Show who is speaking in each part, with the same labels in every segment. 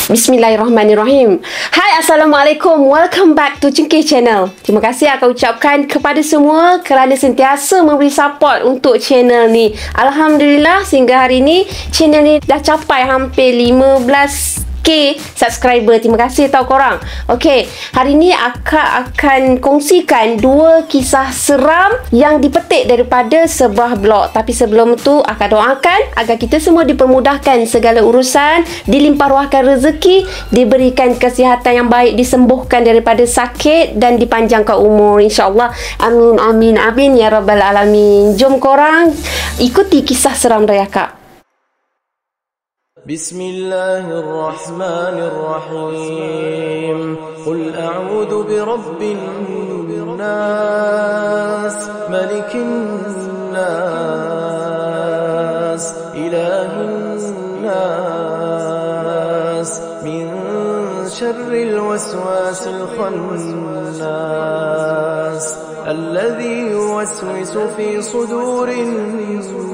Speaker 1: Bismillahirrahmanirrahim. Hai, Assalamualaikum. Welcome back to Cengkeh Channel. Terima kasih aku ucapkan kepada semua kerana sentiasa memberi support untuk channel ni. Alhamdulillah, sehingga hari ni channel ni dah capai hampir 15k subscriber. Terima kasih tau korang. Okey, hari ni akak akan kongsikan dua kisah seram yang dipetik daripada sebuah blog. Tapi sebelum tu, akak doakan agar kita semua dipermudahkan segala urusan, dilimpah ruahkan rezeki, diberikan kesihatan yang baik, disembuhkan daripada sakit dan dipanjangkan umur, insya-Allah. Amin amin amin ya rabbal alamin. Jom korang ikuti kisah seram dari akak.
Speaker 2: Bismillahirrahmanirrahim. Qul a'udzu birabbin nas, malikin nas, ilahin nas, min syarril waswasil khannas, alladhi yuwaswisu fi sudurin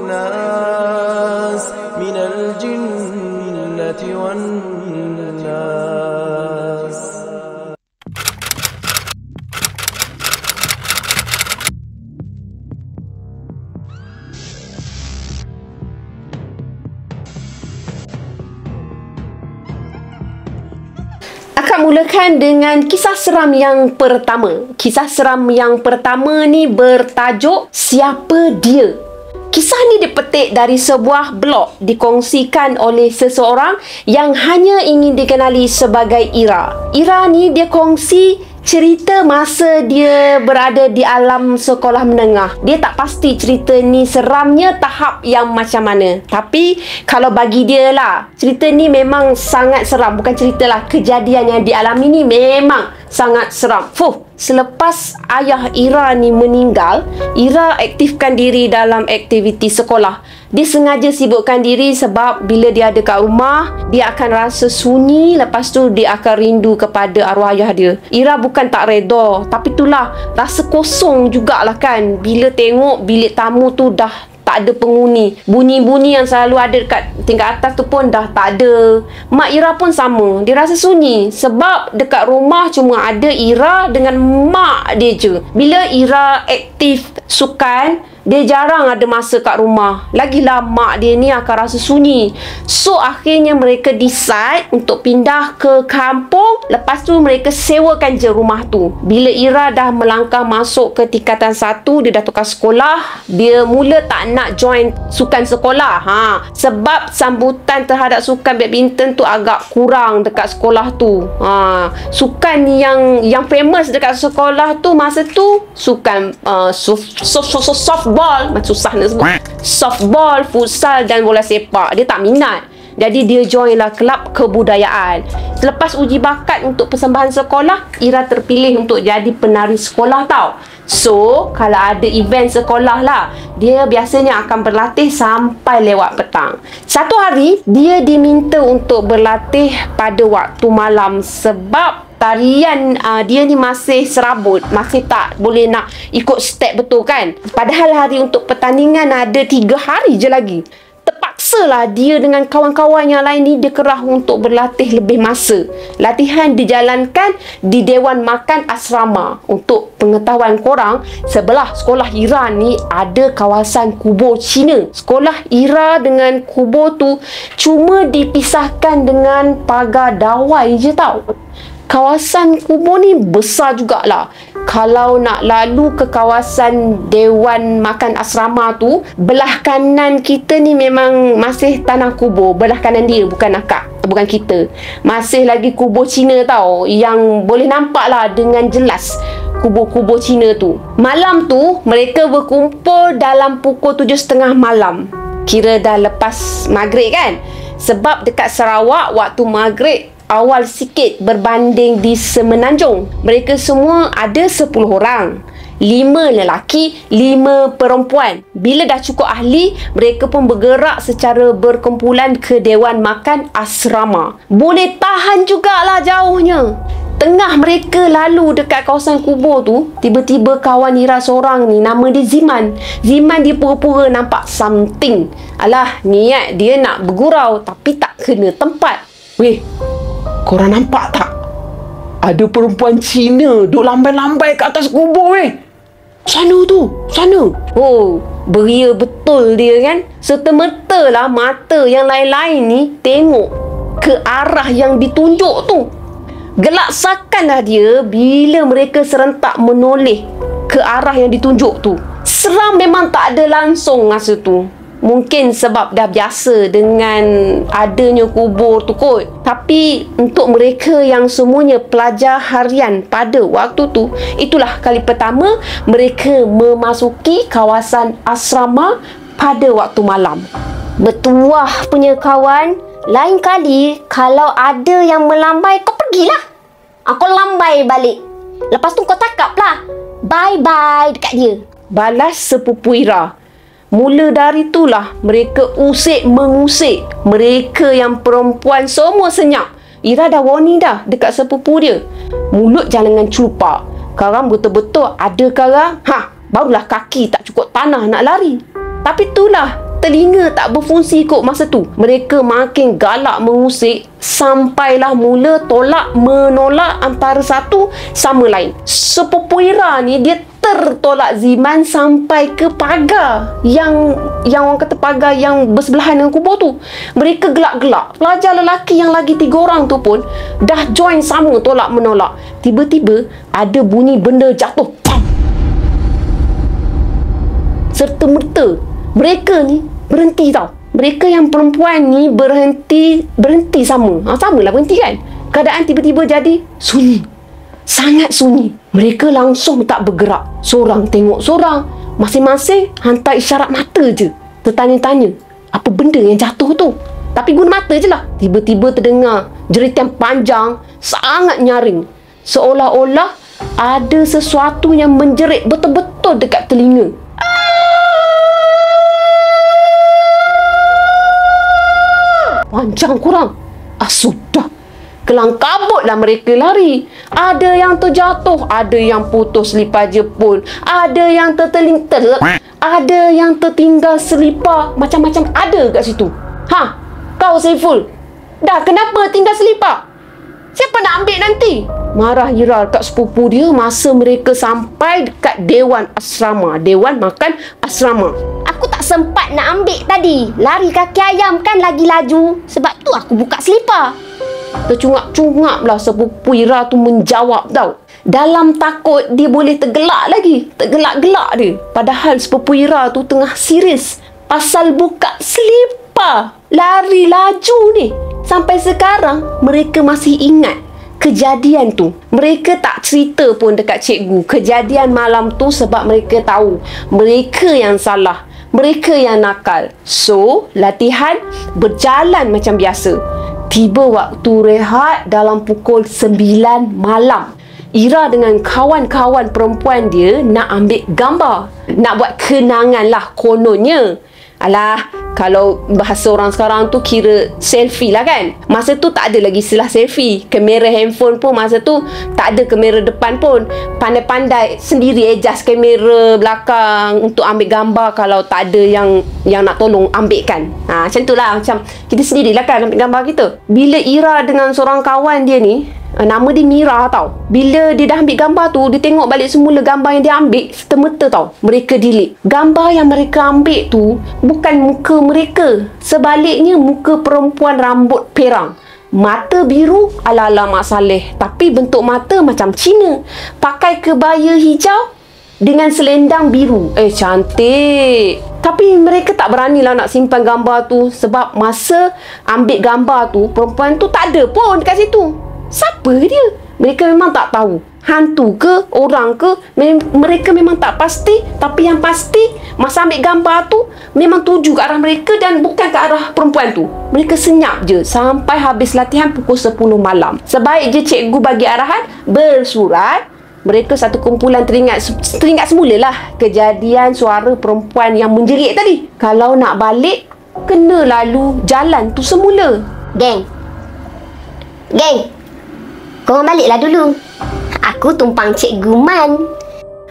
Speaker 2: nas, minal jinnati wan nas.
Speaker 1: Akak mulakan dengan kisah seram yang pertama. Kisah seram yang pertama ni bertajuk Siapa Dia? Kisah ni dipetik dari sebuah blog dikongsikan oleh seseorang yang hanya ingin dikenali sebagai Ira. Ira ni dia kongsi cerita masa dia berada di alam sekolah menengah. Dia tak pasti cerita ni seramnya tahap yang macam mana. Tapi kalau bagi dia lah, cerita ni memang sangat seram. Bukan cerita lah, kejadian yang dialami ni memang sangat seram. Selepas ayah Ira ni meninggal, Ira aktifkan diri dalam aktiviti sekolah. Dia sengaja sibukkan diri sebab bila dia ada kat rumah, dia akan rasa sunyi. Lepas tu dia akan rindu kepada arwah ayah dia. Ira bukan tak reda, tapi itulah rasa kosong jugalah kan bila tengok bilik tamu tu dah tak ada penghuni. Bunyi-bunyi yang selalu ada dekat tingkat atas tu pun dah tak ada. Mak Ira pun sama. Dia rasa sunyi sebab dekat rumah cuma ada Ira dengan mak dia je. Bila Ira aktif sukan, dia jarang ada masa kat rumah. Lagilah mak dia ni akan rasa sunyi. So akhirnya mereka decide untuk pindah ke kampung. Lepas tu mereka sewakan je rumah tu. Bila Ira dah melangkah masuk ke tingkatan 1, dia dah tukar sekolah, dia mula tak nak join sukan sekolah. Sebab sambutan terhadap sukan badminton tu agak kurang dekat sekolah tu. Sukan yang famous dekat sekolah tu masa tu sukan softball, macam susah nak sebut. Softball, futsal dan bola sepak. Dia tak minat. Jadi dia join lah kelab kebudayaan. Selepas uji bakat untuk persembahan sekolah, Ira terpilih untuk jadi penari sekolah tau. So, kalau ada event sekolah lah, dia biasanya akan berlatih sampai lewat petang. Satu hari, dia diminta untuk berlatih pada waktu malam sebab tarian dia ni masih serabut, masih tak boleh nak ikut step betul kan. Padahal hari untuk pertandingan ada 3 hari je lagi. Terpaksalah dia dengan kawan-kawan yang lain ni dia kerah untuk berlatih lebih masa. Latihan dijalankan di Dewan Makan Asrama. Untuk pengetahuan korang, sebelah sekolah Ira ni ada kawasan kubur Cina. Sekolah Ira dengan kubur tu cuma dipisahkan dengan pagar dawai je tau. Kawasan kubur ni besar jugalah. Kalau nak lalu ke kawasan Dewan Makan Asrama tu, belah kanan kita ni memang masih tanah kubur. Belah kanan dia, bukan akak, bukan kita. Masih lagi kubur Cina tau, yang boleh nampak lah dengan jelas kubur-kubur Cina tu. Malam tu mereka berkumpul dalam pukul 7.30 malam. Kira dah lepas maghrib kan. Sebab dekat Sarawak waktu maghrib awal sikit berbanding di Semenanjung. Mereka semua ada 10 orang. 5 lelaki, 5 perempuan. Bila dah cukup ahli, mereka pun bergerak secara berkumpulan ke Dewan Makan Asrama. Boleh tahan jugalah jauhnya. Tengah mereka lalu dekat kawasan kubur tu, tiba-tiba kawan Ira seorang ni, nama dia Ziman. Ziman dia pura-pura nampak something. Alah, niat dia nak bergurau tapi tak kena tempat. Weh, Korang nampak tak? Ada perempuan Cina duk lambai-lambai kat atas kubur Sana tu, sana. Oh, beria betul dia kan. Serta-merta lah mata yang lain-lain ni tengok ke arah yang ditunjuk tu. Gelak sakanlah dia bila mereka serentak menoleh ke arah yang ditunjuk tu. Seram memang tak ada langsung masa tu. Mungkin sebab dah biasa dengan adanya kubur tu kot. Tapi untuk mereka yang semuanya pelajar harian pada waktu tu, itulah kali pertama mereka memasuki kawasan asrama pada waktu malam.
Speaker 3: Bertuah punya kawan, lain kali kalau ada yang melambai, kau pergilah. Kau lambai balik. Lepas tu kau cakap lah bye-bye dekat dia.
Speaker 1: Balas sepupu Ira. Mula dari itulah mereka mengusik. Mereka yang perempuan semua senyap. Ira dah warning dah dekat sepupu dia. Mulut jangan celupak. Sekarang betul-betul ada sekarang. Barulah kaki tak cukup tanah nak lari. Tapi itulah, telinga tak berfungsi kot masa tu. Mereka makin galak mengusik sampailah mula menolak antara satu sama lain. Sepupu Ira ni dia tertolak ziman sampai ke pagar yang orang kata pagar yang bersebelahan dengan kubur tu. Mereka gelak-gelak. Pelajar lelaki yang lagi 3 orang tu pun dah join sama tolak menolak. Tiba-tiba ada bunyi benda jatuh. Pam! Serta-merta mereka ni berhenti tau. Mereka yang perempuan ni berhenti sama. Samalah berhenti kan. Keadaan tiba-tiba jadi sunyi. Sangat sunyi. Mereka langsung tak bergerak. Seorang tengok seorang. Masing-masing hantar isyarat mata je. Tertanya-tanya, apa benda yang jatuh tu? Tapi guna mata je lah. Tiba-tiba terdengar jeritan panjang, sangat nyaring. Seolah-olah ada sesuatu yang menjerit betul-betul dekat telinga. Panjang kurang. Sudah. Kelang kabutlah mereka lari. Ada yang terjatuh, ada yang putus selipar jepun, ada yang ada yang tertinggal selipar, macam-macam ada kat situ. Kau Saiful, dah kenapa tinggal selipar? Siapa nak ambil nanti? Marah Ira kat sepupu dia masa mereka sampai dekat Dewan Asrama. Dewan Makan Asrama.
Speaker 3: Aku tak sempat nak ambil tadi. Lari kaki ayam kan lagi laju. Sebab tu aku buka selipar.
Speaker 1: Tercungap-cungap lah sepupu Ira tu menjawab tau. Dalam takut dia boleh tergelak lagi. Tergelak-gelak dia. Padahal sepupu Ira tu tengah serius pasal buka selipar. Lari laju ni. Sampai sekarang mereka masih ingat kejadian tu. Mereka tak cerita pun dekat cikgu kejadian malam tu sebab mereka tahu mereka yang salah. Mereka yang nakal. So, latihan berjalan macam biasa. Tiba waktu rehat dalam pukul 9 malam. Ira dengan kawan-kawan perempuan dia nak ambil gambar. Nak buat kenangan lah kononnya. Alah, kalau bahasa orang sekarang tu kira selfie lah kan. Masa tu tak ada lagi istilah selfie. Kamera handphone pun masa tu tak ada kamera depan pun. Pandai-pandai sendiri adjust kamera belakang untuk ambil gambar kalau tak ada yang nak tolong ambilkan. Macam tu lah. Macam kita sendirilah kan ambil gambar kita. Bila Ira dengan seorang kawan dia ni, nama dia Mira tau. Bila dia dah ambil gambar tu, dia tengok balik semula gambar yang dia ambil serta-merta tau. Mereka delete. Gambar yang mereka ambil tu bukan muka mereka. Sebaliknya muka perempuan rambut perang. Mata biru ala-ala Mak Saleh. Tapi bentuk mata macam Cina. Pakai kebaya hijau dengan selendang biru. Cantik. Tapi mereka tak beranilah nak simpan gambar tu. Sebab masa ambil gambar tu, perempuan tu tak ada pun dekat situ. Siapa dia? Mereka memang tak tahu. Hantu ke? Orang ke? Mereka memang tak pasti. Tapi yang pasti, masa ambil gambar tu memang tuju ke arah mereka dan bukan ke arah perempuan tu. Mereka senyap je sampai habis latihan pukul 10 malam. Sebaik je cikgu bagi arahan bersurat, mereka satu kumpulan teringat semula lah kejadian suara perempuan yang menjerit tadi. Kalau nak balik, kena lalu jalan tu semula.
Speaker 3: Geng, korang baliklah dulu. Aku tumpang Cikgu Man.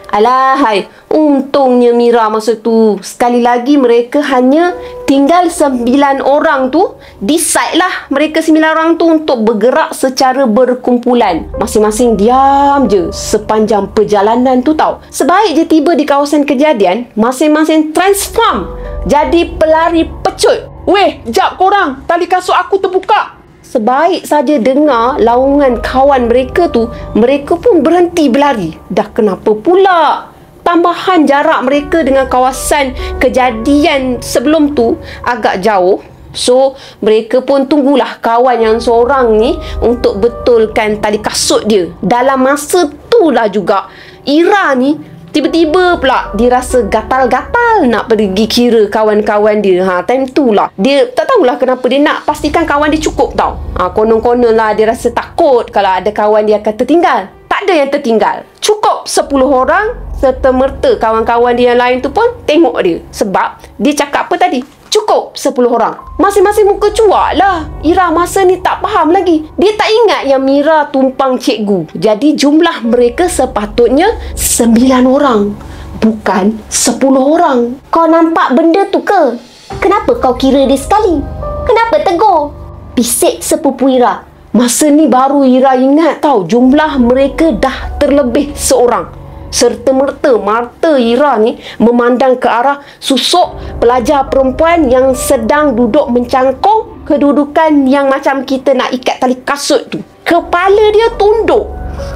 Speaker 1: Alahai, untungnya Mira masa tu. Sekali lagi mereka hanya tinggal 9 orang tu. Decide lah mereka 9 orang tu untuk bergerak secara berkumpulan. Masing-masing diam je sepanjang perjalanan tu tau. Sebaik je tiba di kawasan kejadian, masing-masing transform jadi pelari pecut.
Speaker 4: Weh, jap korang. Tali kasut aku terbuka.
Speaker 1: Sebaik saja dengar laungan kawan mereka tu, mereka pun berhenti berlari. Dah kenapa pula? Tambahan jarak mereka dengan kawasan kejadian sebelum tu agak jauh. So, mereka pun tunggulah kawan yang seorang ni untuk betulkan tali kasut dia. Dalam masa tu lah juga, Ira ni tiba-tiba pula dia rasa gatal-gatal nak pergi kira kawan-kawan dia. Time tu lah dia tak tahulah kenapa dia nak pastikan kawan dia cukup tau. Konon-konon lah dia rasa takut kalau ada kawan dia akan tertinggal. Tak ada yang tertinggal. Cukup 10 orang, serta-merta kawan-kawan dia yang lain tu pun tengok dia. Sebab dia cakap apa tadi? Cukup 10 orang. Masing-masing muka cuak lah. Ira masa ni tak faham lagi. Dia tak ingat yang Mira tumpang cikgu. Jadi jumlah mereka sepatutnya 9 orang. Bukan 10 orang.
Speaker 3: Kau nampak benda tu ke? Kenapa kau kira dia sekali? Kenapa tegur? Bisik sepupu Ira.
Speaker 1: Masa ni baru Ira ingat tau, jumlah mereka dah terlebih seorang. Serta-merta mata Ira ni memandang ke arah susuk pelajar perempuan yang sedang duduk mencangkung, kedudukan yang macam kita nak ikat tali kasut tu. Kepala dia tunduk,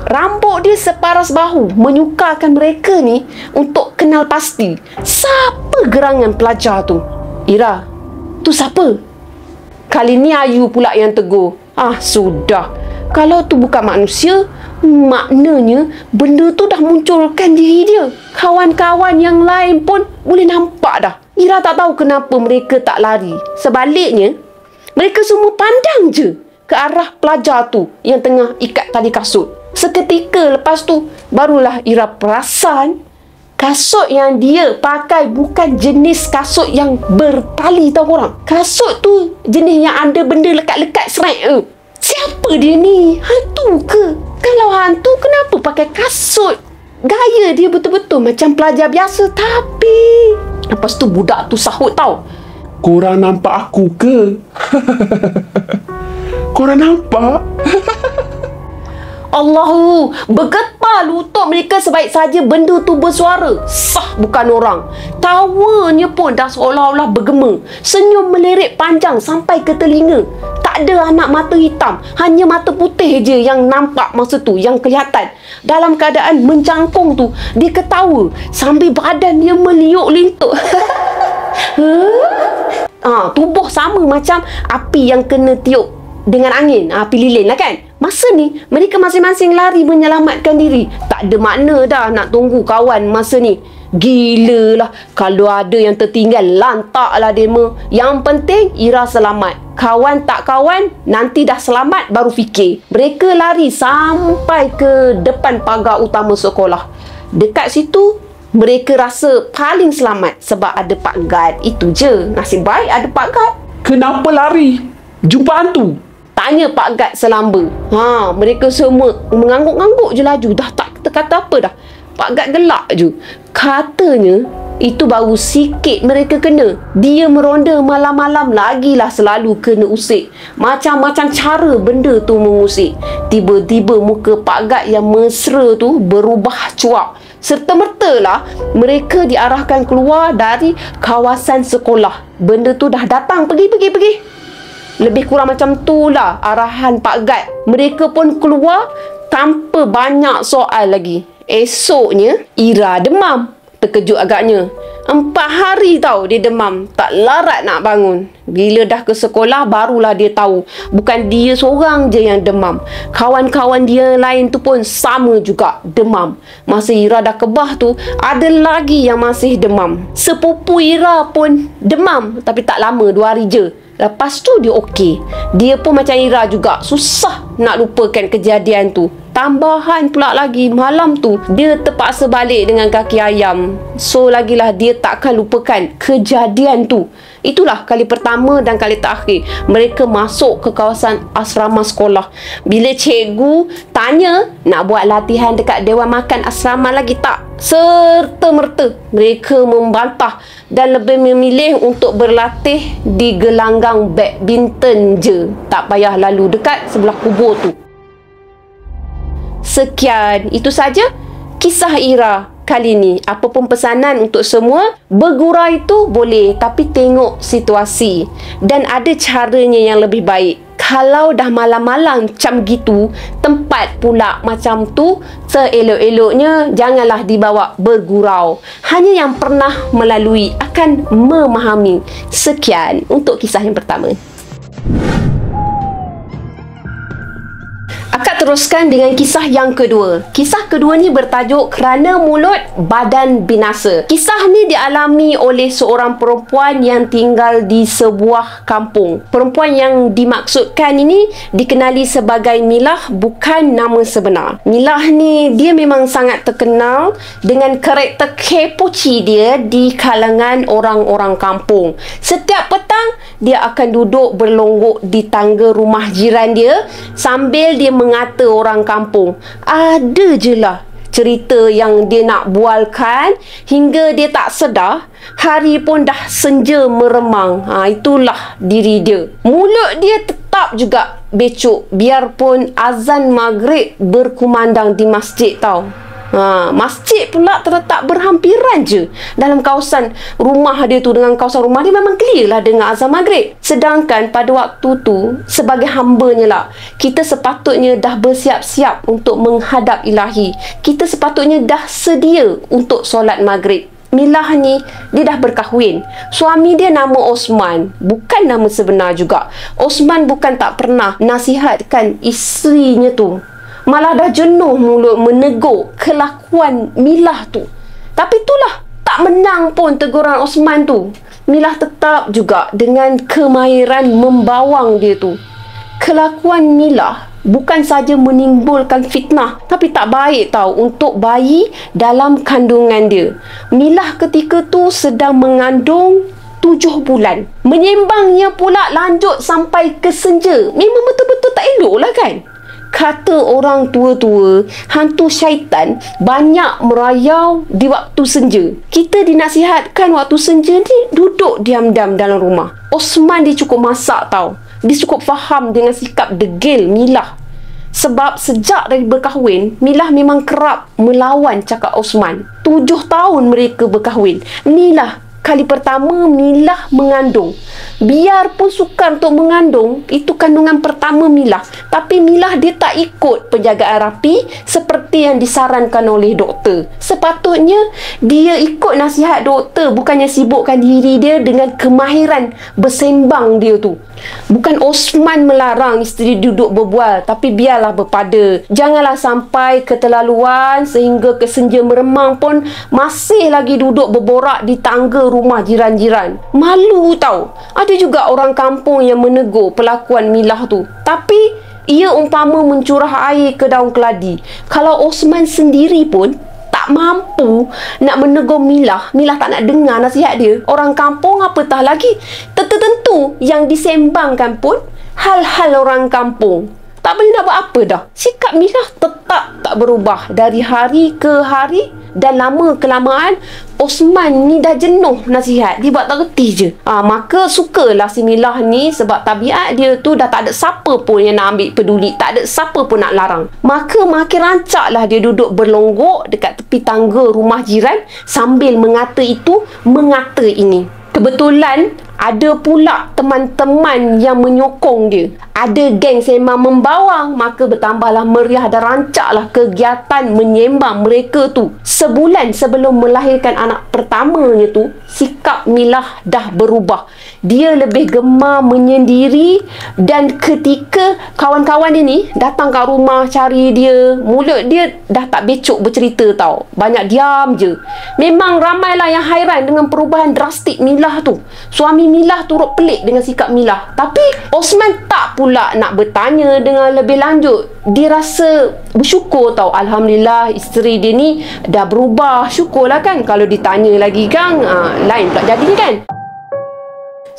Speaker 1: rambut dia separas bahu, menyukarkan mereka ni untuk kenal pasti siapa gerangan pelajar tu. Ira, tu siapa? Kali ni Ayu pula yang tegur. Sudah. Kalau tu bukan manusia, maknanya benda tu dah munculkan diri dia. Kawan-kawan yang lain pun boleh nampak dah. Ira tak tahu kenapa mereka tak lari. Sebaliknya, mereka semua pandang je ke arah pelajar tu yang tengah ikat tali kasut. Seketika lepas tu, barulah Ira perasan kasut yang dia pakai bukan jenis kasut yang bertali tau korang. Kasut tu jenis yang ada benda lekat-lekat serai tu. Siapa dia ni? Hantu ke? Kalau hantu, kenapa pakai kasut? Gaya dia betul-betul macam pelajar biasa. Tapi lepas tu budak tu sahut tau.
Speaker 4: Korang nampak aku ke? Korang nampak?
Speaker 1: Allahu, bergetar lutut mereka sebaik saja benda tu bersuara. Sah bukan orang. Tawanya pun dah seolah-olah bergema. Senyum melirik panjang sampai ke telinga. Tak ada anak mata hitam, hanya mata putih je yang nampak masa tu, yang kelihatan. Dalam keadaan mencangkung tu, dia ketawa sambil badan dia meliuk lintuk. Tubuh sama macam api yang kena tiup dengan angin, api lilin lah kan. Masa ni mereka masing-masing lari menyelamatkan diri. Tak ada makna dah nak tunggu kawan masa ni. Gila lah, kalau ada yang tertinggal, lantaklah demo. Yang penting Ira selamat. Kawan tak kawan, nanti dah selamat baru fikir. Mereka lari sampai ke depan pagar utama sekolah. Dekat situ mereka rasa paling selamat sebab ada Pak Gad. Itu je, nasib baik ada Pak Gad.
Speaker 4: Kenapa lari? Jumpa hantu?
Speaker 1: Tanya Pak Gad selamba. Mereka semua mengangguk-angguk je laju. Dah tak kata apa dah. Pak Gad gelak je. Katanya itu baru sikit mereka kena. Dia meronda malam-malam lagilah selalu kena usik. Macam-macam cara benda tu mengusik. Tiba-tiba muka Pak Gad yang mesra tu berubah cuak. Serta-mertalah mereka diarahkan keluar dari kawasan sekolah. Benda tu dah datang, pergi. Lebih kurang macam tu lah arahan Pak Gad. Mereka pun keluar tanpa banyak soal lagi. Esoknya, Ira demam. Terkejut agaknya. 4 hari tau dia demam. Tak larat nak bangun. Bila dah ke sekolah, barulah dia tahu. Bukan dia seorang je yang demam. Kawan-kawan dia lain tu pun sama juga demam. Masa Ira dah kebah tu, ada lagi yang masih demam. Sepupu Ira pun demam. Tapi tak lama, 2 hari je. Lepas tu dia okey. Dia pun macam Ira juga, susah nak lupakan kejadian tu. Tambahan pula lagi, malam tu dia terpaksa balik dengan kaki ayam. So lagilah dia takkan lupakan kejadian tu. Itulah kali pertama dan kali terakhir mereka masuk ke kawasan asrama sekolah. Bila cikgu tanya nak buat latihan dekat dewan makan asrama lagi tak, serta-merta mereka membantah dan lebih memilih untuk berlatih di gelanggang badminton je. Tak payah lalu dekat sebelah kubur tu. Sekian, itu saja kisah Ira kali ni. Apapun pesanan untuk semua, bergurau itu boleh, tapi tengok situasi dan ada caranya yang lebih baik. Kalau dah malam-malam macam gitu, tempat pula macam tu, seelok-eloknya janganlah dibawa bergurau. Hanya yang pernah melalui akan memahami. Sekian untuk kisah yang pertama. Akak teruskan dengan kisah yang kedua. Kisah kedua ni bertajuk Kerana Mulut Badan Binasa. Kisah ni dialami oleh seorang perempuan yang tinggal di sebuah kampung. Perempuan yang dimaksudkan ini dikenali sebagai Milah, bukan nama sebenar. Milah ni dia memang sangat terkenal dengan karakter kepoci dia di kalangan orang-orang kampung. Setiap petang dia akan duduk berlonggok di tangga rumah jiran dia sambil dia mengata orang kampung. Ada je lah cerita yang dia nak bualkan hingga dia tak sedar hari pun dah senja meremang. Itulah diri dia. Mulut dia tetap juga becok biarpun azan maghrib berkumandang di masjid tau. Masjid pula terletak berhampiran je dalam kawasan rumah dia tu. Dengan kawasan rumah dia memang clear lah dengan azan maghrib. Sedangkan pada waktu tu, sebagai hambanya lah, kita sepatutnya dah bersiap-siap untuk menghadap ilahi. Kita sepatutnya dah sedia untuk solat maghrib. Milah ni dia dah berkahwin. Suami dia nama Osman, bukan nama sebenar juga. Osman bukan tak pernah nasihatkan isterinya tu, malah dah jenuh mulut menegur kelakuan Milah tu. Tapi itulah, tak menang pun teguran Osman tu. Milah tetap juga dengan kemahiran membawang dia tu. Kelakuan Milah bukan saja menimbulkan fitnah, tapi tak baik tau untuk bayi dalam kandungan dia. Milah ketika tu sedang mengandung 7 bulan. Menyembangnya pula lanjut sampai ke senja. Memang betul-betul tak elok lah kan? Kata orang tua-tua, hantu syaitan banyak merayau di waktu senja. Kita dinasihatkan waktu senja ni duduk diam-diam dalam rumah. Osman dia cukup masak tau. Dia cukup faham dengan sikap degil Milah. Sebab sejak dari berkahwin, Milah memang kerap melawan cakap Osman. 7 tahun mereka berkahwin. Inilah kali pertama Milah mengandung. Biarpun sukar untuk mengandung, itu kandungan pertama Milah, tapi Milah dia tak ikut penjagaan rapi seperti yang disarankan oleh doktor. Sepatutnya dia ikut nasihat doktor, bukannya sibukkan diri dia dengan kemahiran bersembang dia tu. Bukan Osman melarang isteri duduk berbual, tapi biarlah berpada. Janganlah sampai keterlaluan sehingga kesenja meremang pun masih lagi duduk berborak di tangga rumah jiran-jiran. Malu tau. Ada juga orang kampung yang menegur pelakuan Milah tu, tapi ia umpama mencurah air ke daun keladi. Kalau Osman sendiri pun tak mampu nak menegur Milah, Milah tak nak dengar nasihat dia, orang kampung apatah lagi tertentu yang disembangkan pun hal-hal orang kampung. Tak boleh nak buat apa dah. Sikap Milah tetap tak berubah dari hari ke hari, dan lama kelamaan Osman ni dah jenuh nasihat. Dia buat tak reti je. Maka sukalah si Milah ni, sebab tabiat dia tu dah tak ada siapa pun yang nak ambil peduli, tak ada siapa pun nak larang. Maka makin rancaklah dia duduk berlonggok dekat tepi tangga rumah jiran sambil mengata itu, mengata ini. Kebetulan ada pula teman-teman yang menyokong dia. Ada geng sembang membawang, maka bertambahlah meriah dan rancaklah kegiatan menyembang mereka tu. Sebulan sebelum melahirkan anak pertamanya tu, sikap Milah dah berubah. Dia lebih gemar menyendiri, dan ketika kawan-kawan dia ni datang kat rumah cari dia, mulut dia dah tak becok bercerita tau. Banyak diam je. Memang ramailah yang hairan dengan perubahan drastik Milah tu. Suami Milah turut pelik dengan sikap Milah. Tapi Osman tak pula nak bertanya dengan lebih lanjut. Dia rasa bersyukur tau. Alhamdulillah isteri dia ni dah berubah. Syukurlah kan. Kalau ditanya lagi kan, lain pula jadi kan.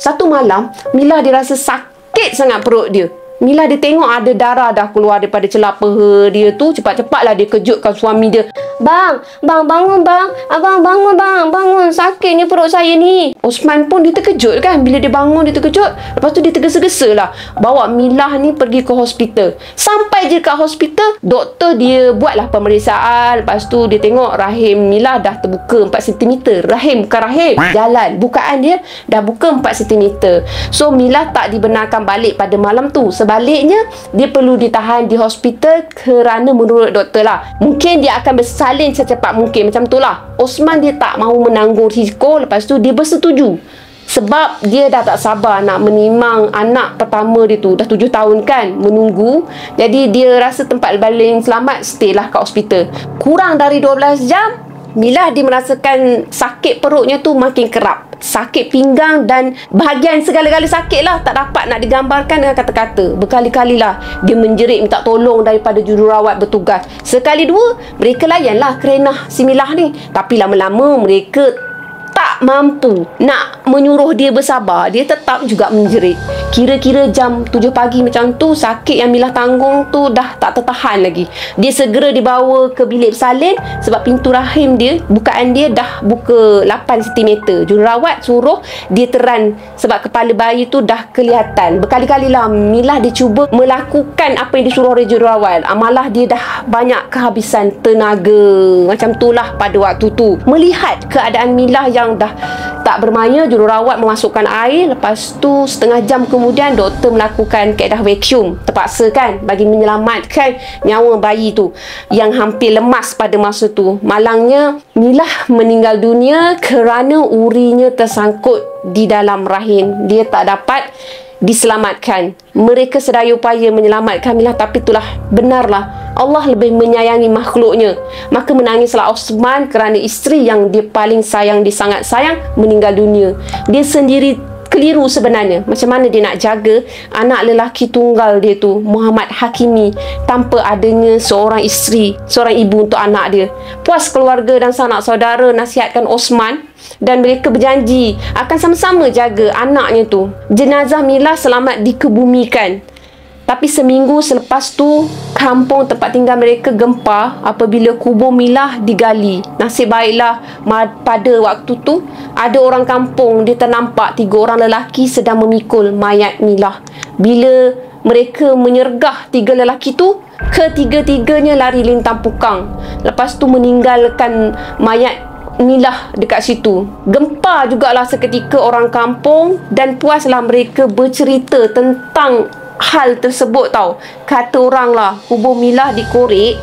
Speaker 1: Satu malam, Milah dia rasa sakit sangat perut dia. Milah dia tengok ada darah dah keluar daripada celah peha dia tu. Cepat-cepatlah dia kejutkan suami dia.
Speaker 3: Bang bangun bang. Abang bangun bang. Bangun, sakit ni perut saya ni.
Speaker 1: Osman pun dia terkejut kan. Bila dia bangun dia terkejut. Lepas tu dia tergesa-gesa lah bawa Milah ni pergi ke hospital. Sampai je kat hospital, doktor dia buatlah pemeriksaan. Lepas tu dia tengok rahim Milah dah terbuka 4 cm. Rahim bukan rahim, jalan bukaan dia dah buka 4 cm. So Milah tak dibenarkan balik pada malam tu. Sebaliknya dia perlu ditahan di hospital kerana menurut doktor lah, mungkin dia akan bersalin secepat mungkin, macam tu lah. Osman dia tak mahu menanggung risiko. Lepas tu dia bersetuju sebab dia dah tak sabar nak menimang anak pertama dia tu. Dah 7 tahun kan menunggu. Jadi dia rasa tempat paling selamat stay lah kat hospital. Kurang dari 12 jam, Milah dia merasakan sakit perutnya tu makin kerap. Sakit pinggang dan bahagian segala-gala sakit lah. Tak dapat nak digambarkan dengan kata-kata. Berkali-kali lah dia menjerit minta tolong daripada jururawat bertugas. Sekali dua mereka layan lah kerenah si Milah ni. Tapi lama-lama mereka tak mampu nak menyuruh dia bersabar. Dia tetap juga menjerit. Kira-kira jam 7 pagi macam tu, sakit yang Milah tanggung tu dah tak tertahan lagi. Dia segera dibawa ke bilik bersalin sebab pintu rahim dia, bukaan dia dah buka 8 cm. Jururawat suruh dia teran sebab kepala bayi tu dah kelihatan. Berkali-kali lah Milah dia cuba melakukan apa yang disuruh oleh jururawat. Malah dia dah banyak kehabisan tenaga. Macam tu lah pada waktu tu. Melihat keadaan Milah yang dah tak bermaya, jururawat memasukkan air. Lepas tu setengah jam kemudian doktor melakukan kaedah vacuum. Terpaksa kan bagi menyelamatkan nyawa bayi tu yang hampir lemas pada masa tu. Malangnya Milah meninggal dunia kerana urinya tersangkut di dalam rahim. Dia tak dapat diselamatkan. Mereka sedaya upaya menyelamatkan Milah, tapi itulah benarlah Allah lebih menyayangi makhluknya. Maka menangislah Osman kerana isteri yang dia paling sayang, dia sangat sayang, meninggal dunia. Dia sendiri keliru sebenarnya. Macam mana dia nak jaga anak lelaki tunggal dia tu, Muhammad Hakimi, tanpa adanya seorang isteri, seorang ibu untuk anak dia. Puas keluarga dan sanak saudara nasihatkan Osman dan mereka berjanji akan sama-sama jaga anaknya tu. Jenazah Milah selamat dikebumikan. Tapi seminggu selepas tu, kampung tempat tinggal mereka gempar apabila kubur Milah digali. Nasib baiklah pada waktu tu ada orang kampung, dia ternampak 3 orang lelaki sedang memikul mayat Milah. Bila mereka menyergah 3 lelaki tu, ketiga-tiganya lari lintang pukang. Lepas tu meninggalkan mayat Milah dekat situ. Gempar jugalah seketika orang kampung dan puaslah mereka bercerita tentang hal tersebut tau. Kata orang lah, kubur Milah dikorek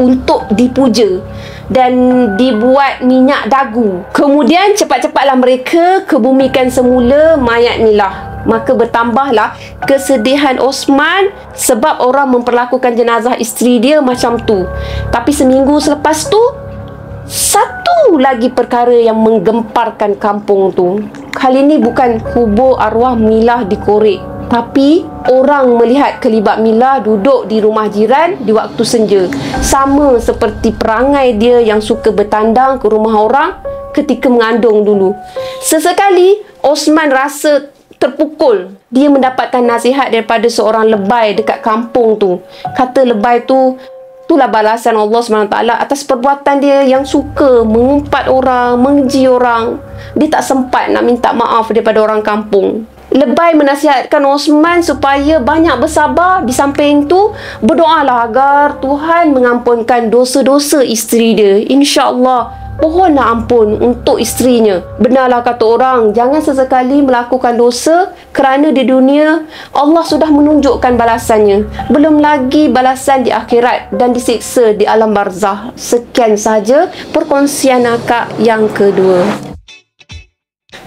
Speaker 1: untuk dipuja dan dibuat minyak dagu. Kemudian cepat-cepatlah mereka kebumikan semula mayat Milah. Maka bertambahlah kesedihan Osman sebab orang memperlakukan jenazah isteri dia macam tu. Tapi seminggu selepas tu, satu lagi perkara yang menggemparkan kampung tu. Kali ni bukan kubur arwah Milah dikorek, tapi orang melihat kelibat Milah duduk di rumah jiran di waktu senja. Sama seperti perangai dia yang suka bertandang ke rumah orang ketika mengandung dulu. Sesekali Osman rasa terpukul. Dia mendapatkan nasihat daripada seorang lebay dekat kampung tu. Kata lebay tu, itulah balasan Allah SWT atas perbuatan dia yang suka mengumpat orang, mengeji orang. Dia tak sempat nak minta maaf daripada orang kampung. Lebay menasihatkan Osman supaya banyak bersabar. Di samping tu, berdoalah agar Tuhan mengampunkan dosa-dosa isteri dia. InsyaAllah, pohonlah ampun untuk isterinya. Benarlah kata orang, jangan sesekali melakukan dosa kerana di dunia Allah sudah menunjukkan balasannya. Belum lagi balasan di akhirat dan disiksa di alam barzah. Sekian sahaja perkongsian akak yang kedua.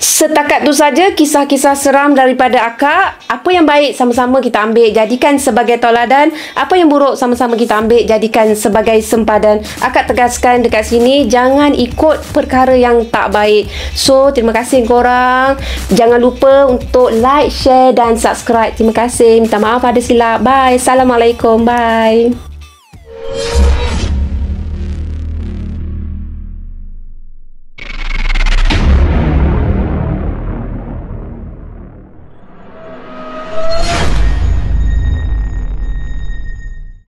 Speaker 1: Setakat tu saja kisah-kisah seram daripada akak. Apa yang baik sama-sama kita ambil jadikan sebagai tauladan, apa yang buruk sama-sama kita ambil jadikan sebagai sempadan. Akak tegaskan dekat sini, jangan ikut perkara yang tak baik. So, terima kasih korang. Jangan lupa untuk like, share dan subscribe. Terima kasih. Minta maaf ada silap. Bye. Assalamualaikum. Bye.